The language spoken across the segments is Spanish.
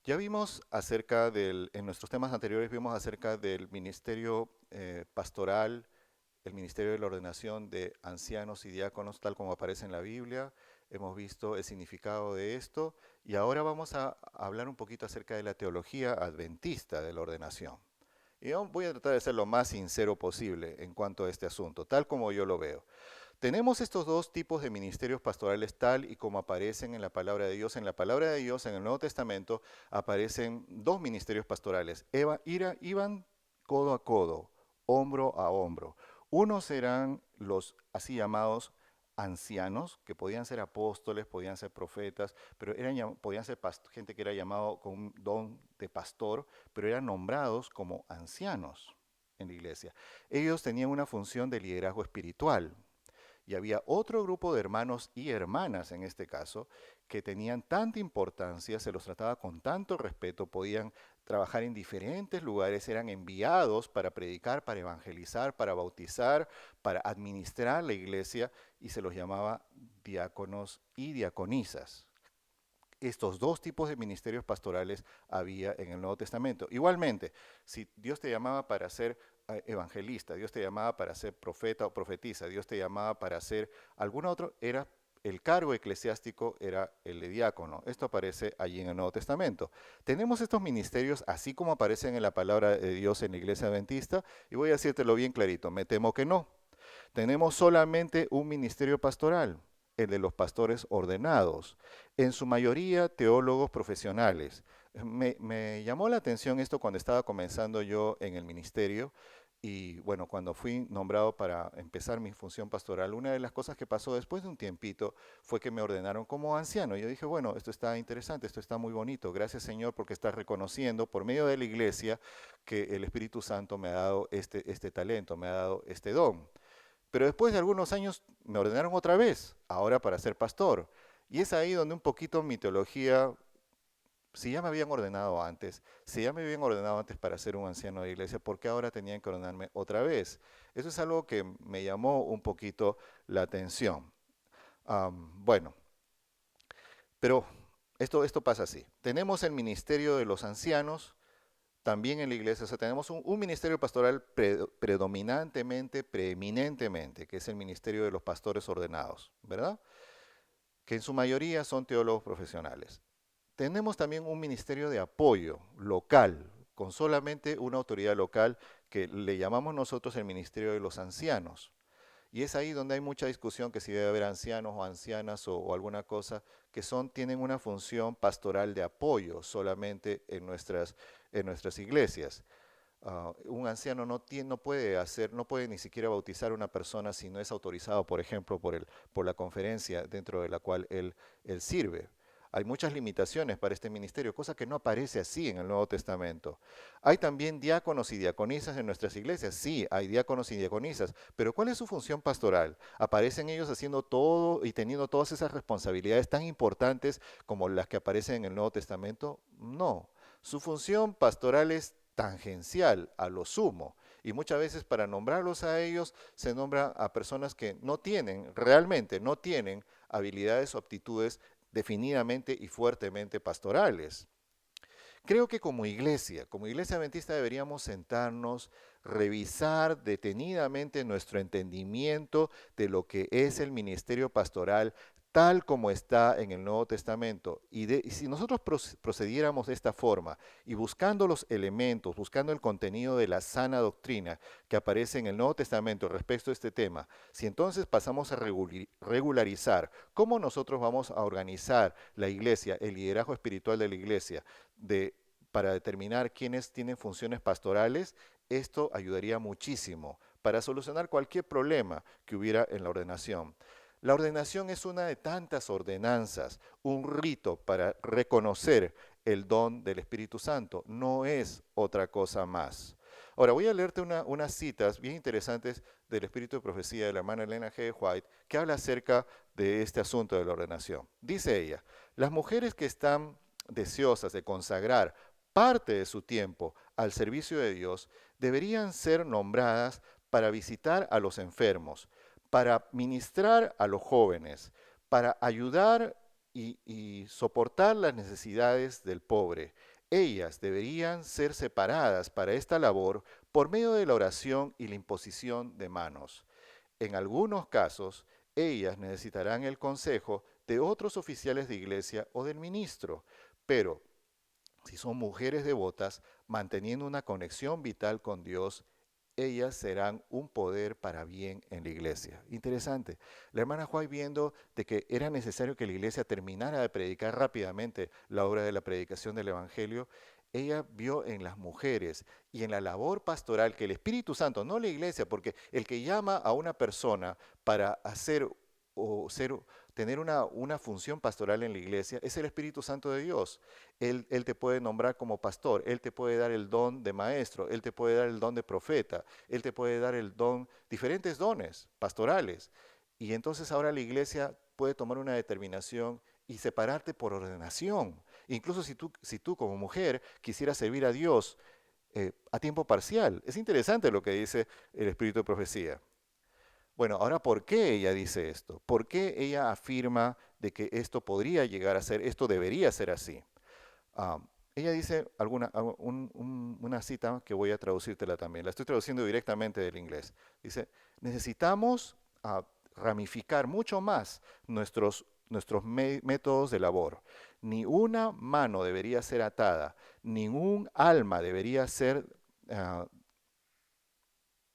Ya vimos en nuestros temas anteriores vimos acerca del ministerio pastoral, el ministerio de la ordenación de ancianos y diáconos, tal como aparece en la Biblia. Hemos visto el significado de esto y ahora vamos a hablar un poquito acerca de la teología adventista de la ordenación. Y yo voy a tratar de ser lo más sincero posible en cuanto a este asunto, tal como yo lo veo. Tenemos estos dos tipos de ministerios pastorales tal y como aparecen en la palabra de Dios. En la palabra de Dios, en el Nuevo Testamento, aparecen dos ministerios pastorales. Iban codo a codo, hombro a hombro. Unos eran los así llamados ancianos, que podían ser apóstoles, podían ser profetas, pero podían ser gente que era llamado con un don de pastor, pero eran nombrados como ancianos en la iglesia. Ellos tenían una función de liderazgo espiritual, y había otro grupo de hermanos y hermanas, en este caso, que tenían tanta importancia, se los trataba con tanto respeto, podían trabajar en diferentes lugares, eran enviados para predicar, para evangelizar, para bautizar, para administrar la iglesia, y se los llamaba diáconos y diaconisas. Estos dos tipos de ministerios pastorales había en el Nuevo Testamento. Igualmente, si Dios te llamaba para ser evangelista, Dios te llamaba para ser profeta o profetisa, Dios te llamaba para ser algún otro, era el cargo eclesiástico era el de diácono. Esto aparece allí en el Nuevo Testamento. Tenemos estos ministerios así como aparecen en la palabra de Dios en la iglesia adventista, y voy a decírtelo bien clarito, me temo que no. Tenemos solamente un ministerio pastoral, el de los pastores ordenados, en su mayoría teólogos profesionales. Me llamó la atención esto cuando estaba comenzando yo en el ministerio y bueno, cuando fui nombrado para empezar mi función pastoral, una de las cosas que pasó después de un tiempito fue que me ordenaron como anciano. Yo dije, bueno, esto está interesante, esto está muy bonito. Gracias Señor porque estás reconociendo por medio de la iglesia que el Espíritu Santo me ha dado este talento, me ha dado este don. Pero después de algunos años me ordenaron otra vez, ahora para ser pastor. Y es ahí donde un poquito mi teología, si ya me habían ordenado antes, si ya me habían ordenado antes para ser un anciano de iglesia, ¿por qué ahora tenían que ordenarme otra vez? Eso es algo que me llamó un poquito la atención. Bueno, pero esto pasa así. Tenemos el ministerio de los ancianos, también en la iglesia, o sea, tenemos un ministerio pastoral predominantemente, preeminentemente, que es el ministerio de los pastores ordenados, ¿verdad? Que en su mayoría son teólogos profesionales. Tenemos también un ministerio de apoyo local, con solamente una autoridad local que le llamamos nosotros el ministerio de los ancianos. Y es ahí donde hay mucha discusión que si debe haber ancianos o ancianas o alguna cosa que tienen una función pastoral de apoyo solamente en nuestras iglesias. Un anciano no puede no puede ni siquiera bautizar a una persona si no es autorizado, por ejemplo, por la conferencia dentro de la cual él sirve. Hay muchas limitaciones para este ministerio, cosa que no aparece así en el Nuevo Testamento. Hay también diáconos y diaconisas en nuestras iglesias. Sí, hay diáconos y diaconisas, pero ¿cuál es su función pastoral? ¿Aparecen ellos haciendo todo y teniendo todas esas responsabilidades tan importantes como las que aparecen en el Nuevo Testamento? No. Su función pastoral es tangencial a lo sumo. Y muchas veces para nombrarlos a ellos se nombra a personas que no tienen, realmente no tienen habilidades o aptitudes definidamente y fuertemente pastorales. Creo que como iglesia adventista deberíamos sentarnos, revisar detenidamente nuestro entendimiento de lo que es el ministerio pastoral tal como está en el Nuevo Testamento. Y si nosotros procediéramos de esta forma y buscando los elementos, buscando el contenido de la sana doctrina que aparece en el Nuevo Testamento respecto a este tema, si entonces pasamos a regularizar cómo nosotros vamos a organizar la iglesia, el liderazgo espiritual de la iglesia, de, para determinar quiénes tienen funciones pastorales, esto ayudaría muchísimo para solucionar cualquier problema que hubiera en la ordenación. La ordenación es una de tantas ordenanzas, un rito para reconocer el don del Espíritu Santo, no es otra cosa más. Ahora voy a leerte unas citas bien interesantes del Espíritu de Profecía de la hermana Elena G. White, que habla acerca de este asunto de la ordenación. Dice ella, las mujeres que están deseosas de consagrar parte de su tiempo al servicio de Dios deberían ser nombradas para visitar a los enfermos, para ministrar a los jóvenes, para ayudar y soportar las necesidades del pobre, Ellas deberían ser separadas para esta labor por medio de la oración y la imposición de manos. En algunos casos, ellas necesitarán el consejo de otros oficiales de iglesia o del ministro, pero si son mujeres devotas, manteniendo una conexión vital con Dios, ellas serán un poder para bien en la iglesia. Interesante. La hermana White, viendo de que era necesario que la iglesia terminara de predicar rápidamente la obra de la predicación del Evangelio, ella vio en las mujeres y en la labor pastoral que el Espíritu Santo, no la iglesia, porque el que llama a una persona para hacer o tener una función pastoral en la iglesia es el Espíritu Santo de Dios. Él te puede nombrar como pastor, Él te puede dar el don de maestro, Él te puede dar el don de profeta, Él te puede dar el don, diferentes dones pastorales. Y entonces ahora la iglesia puede tomar una determinación y separarte por ordenación. Incluso si tú como mujer quisieras servir a Dios a tiempo parcial. Es interesante lo que dice el Espíritu de Profecía. Bueno, ahora, ¿por qué ella dice esto? ¿Por qué ella afirma de que esto podría llegar a ser, esto debería ser así? Ah, ella dice una cita que voy a traducírtela también. La estoy traduciendo directamente del inglés. Dice, necesitamos ramificar mucho más nuestros métodos de labor. Ni una mano debería ser atada, ningún alma debería ser ah,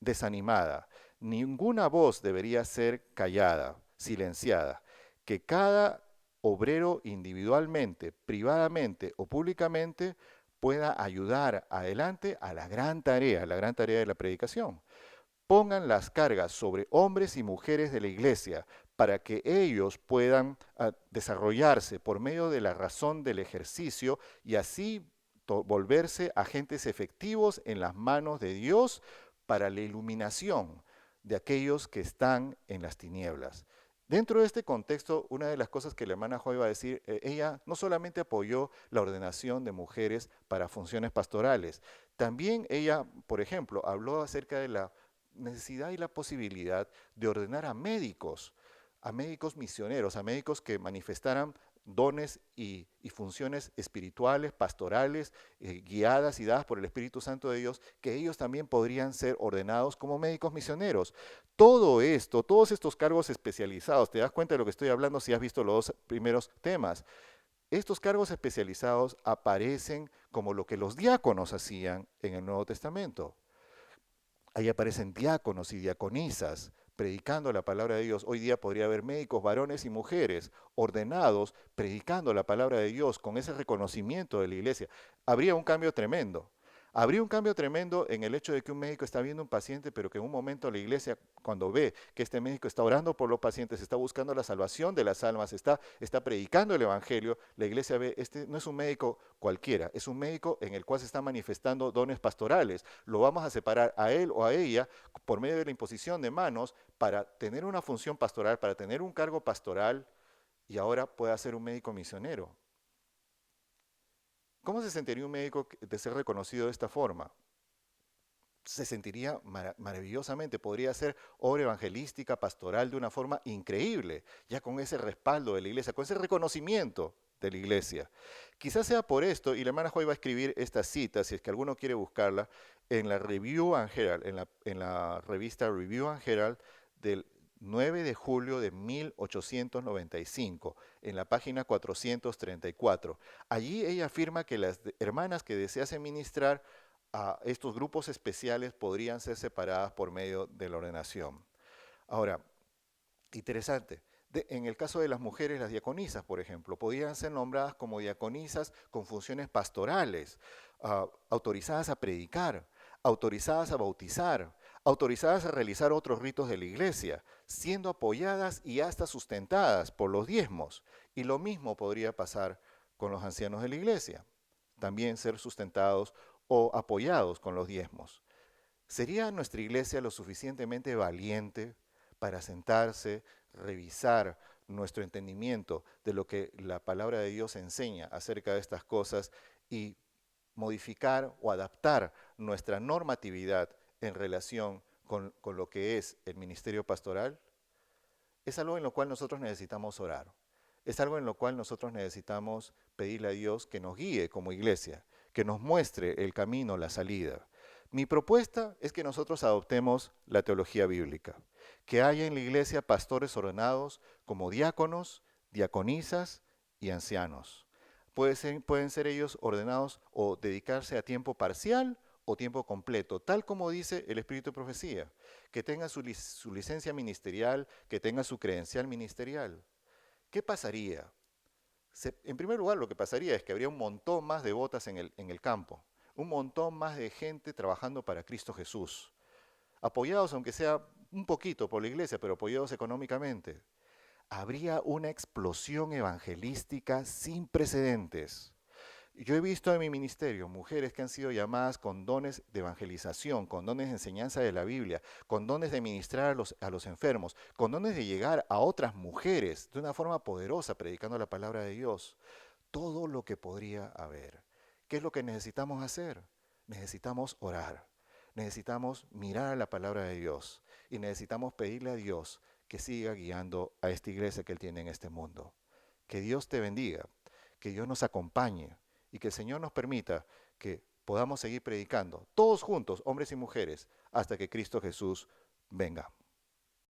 desanimada. Ninguna voz debería ser callada, silenciada. Que cada obrero individualmente, privadamente o públicamente pueda ayudar adelante a la gran tarea de la predicación. Pongan las cargas sobre hombres y mujeres de la iglesia para que ellos puedan desarrollarse por medio de la razón del ejercicio y así volverse agentes efectivos en las manos de Dios para la iluminación de aquellos que están en las tinieblas. Dentro de este contexto, una de las cosas que la hermana Joy va a decir, ella no solamente apoyó la ordenación de mujeres para funciones pastorales, también ella, por ejemplo, habló acerca de la necesidad y la posibilidad de ordenar a médicos misioneros, a médicos que manifestaran dones y funciones espirituales, pastorales, guiadas y dadas por el Espíritu Santo de Dios, que ellos también podrían ser ordenados como médicos misioneros. Todo esto, todos estos cargos especializados, ¿te das cuenta de lo que estoy hablando si has visto los dos primeros temas? Estos cargos especializados aparecen como lo que los diáconos hacían en el Nuevo Testamento. Ahí aparecen diáconos y diaconisas predicando la palabra de Dios. Hoy día podría haber médicos, varones y mujeres ordenados predicando la palabra de Dios con ese reconocimiento de la iglesia. Habría un cambio tremendo. Habría un cambio tremendo en el hecho de que un médico está viendo un paciente, pero que en un momento la iglesia, cuando ve que este médico está orando por los pacientes, está buscando la salvación de las almas, está predicando el evangelio, la iglesia ve, este no es un médico cualquiera, es un médico en el cual se están manifestando dones pastorales. Lo vamos a separar a él o a ella por medio de la imposición de manos para tener una función pastoral, para tener un cargo pastoral y ahora pueda ser un médico misionero. ¿Cómo se sentiría un médico de ser reconocido de esta forma? Se sentiría maravillosamente, podría ser obra evangelística, pastoral de una forma increíble, ya con ese respaldo de la iglesia, con ese reconocimiento de la iglesia. Quizás sea por esto, y la hermana Joy va a escribir esta cita, si es que alguno quiere buscarla, en la Review and Herald, en la revista Review and Herald del 9 de julio de 1895, en la página 434. Allí ella afirma que las hermanas que deseasen ministrar a estos grupos especiales podrían ser separadas por medio de la ordenación. Ahora, interesante, en el caso de las mujeres, las diaconisas, por ejemplo, podrían ser nombradas como diaconisas con funciones pastorales, autorizadas a predicar, autorizadas a bautizar, autorizadas a realizar otros ritos de la iglesia, siendo apoyadas y hasta sustentadas por los diezmos. Y lo mismo podría pasar con los ancianos de la iglesia, también ser sustentados o apoyados con los diezmos. ¿Sería nuestra iglesia lo suficientemente valiente para sentarse, revisar nuestro entendimiento de lo que la palabra de Dios enseña acerca de estas cosas y modificar o adaptar nuestra normatividad en relación con lo que es el ministerio pastoral? Es algo en lo cual nosotros necesitamos orar. Es algo en lo cual nosotros necesitamos pedirle a Dios que nos guíe como iglesia, que nos muestre el camino, la salida. Mi propuesta es que nosotros adoptemos la teología bíblica, que haya en la iglesia pastores ordenados como diáconos, diaconisas y ancianos. Pueden ser ellos ordenados o dedicarse a tiempo parcial o tiempo completo, tal como dice el Espíritu de Profecía, que tenga su licencia ministerial, que tenga su credencial ministerial. ¿Qué pasaría? En primer lugar, lo que pasaría es que habría un montón más de botas en el campo, un montón más de gente trabajando para Cristo Jesús, apoyados aunque sea un poquito por la iglesia, pero apoyados económicamente. Habría una explosión evangelística sin precedentes. Yo he visto en mi ministerio mujeres que han sido llamadas con dones de evangelización, con dones de enseñanza de la Biblia, con dones de ministrar a los enfermos, con dones de llegar a otras mujeres de una forma poderosa predicando la palabra de Dios. Todo lo que podría haber. ¿Qué es lo que necesitamos hacer? Necesitamos orar. Necesitamos mirar a la palabra de Dios y necesitamos pedirle a Dios que siga guiando a esta iglesia que Él tiene en este mundo. Que Dios te bendiga, que Dios nos acompañe y que el Señor nos permita que podamos seguir predicando, todos juntos, hombres y mujeres, hasta que Cristo Jesús venga.